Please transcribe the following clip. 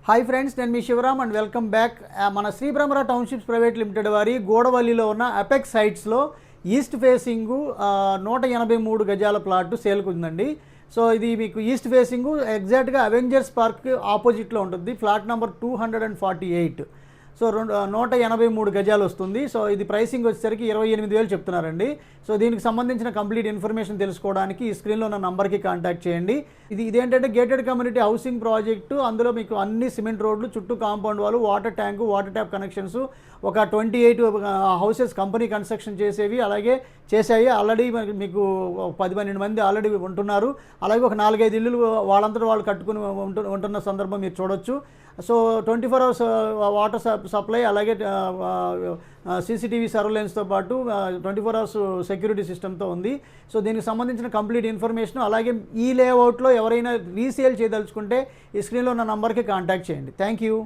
Hi friends, నేను మీ Shivaram and welcome back. మన Sri Brahmara townships private limited వారి గోడవల్లిలో ఉన్న అపెక్స్ సైట్స్లో ఈస్ట్ ఫేసింగు 183 గజాల ప్లాట్ సేల్కి ఉందండి. సో ఇది మీకు ఈస్ట్ ఫేసింగు ఎగ్జాక్ట్గా అవెంజర్స్ పార్క్ ఆపోజిట్లో ఉంటుంది. Flat number 248. సో 183 గజాలు వస్తుంది. సో ఇది ప్రైసింగ్ వచ్చేసరికి 28,000 చెప్తున్నారండి. సో దీనికి సంబంధించిన కంప్లీట్ ఇన్ఫర్మేషన్ తెలుసుకోవడానికి ఈ స్క్రీన్లో ఉన్న నంబర్కి కాంటాక్ట్ చేయండి. ఇదేంటంటే గేటెడ్ కమ్యూనిటీ హౌసింగ్ ప్రాజెక్టు. అందులో మీకు అన్ని సిమెంట్ రోడ్లు, చుట్టూ కాంపౌండ్ వాళ్ళు, water tank, water tap connections, ఒక 28 హౌసెస్ కంపెనీ కన్స్ట్రక్షన్ చేసేవి అలాగే చేశాయి. ఆల్రెడీ మీకు 10-12 మంది ఆల్రెడీ ఉంటున్నారు. అలాగే ఒక 4-5 ఇల్లులు వాళ్ళంతటా వాళ్ళు కట్టుకుని ఉంటున్న సందర్భం మీరు చూడొచ్చు. సో 24 hours వాటర్ సప్లై అలాగే సీసీటీవీ సర్వేలెన్స్తో పాటు 24 hours సెక్యూరిటీ సిస్టమ్తో ఉంది. సో దీనికి సంబంధించిన కంప్లీట్ ఇన్ఫర్మేషన్ అలాగే ఈ లేఅవుట్లో ఎవరైనా రీసేల్ చేయదలుచుకుంటే ఈ స్క్రీన్లో ఉన్న నంబర్కి కాంటాక్ట్ చేయండి. Thank you.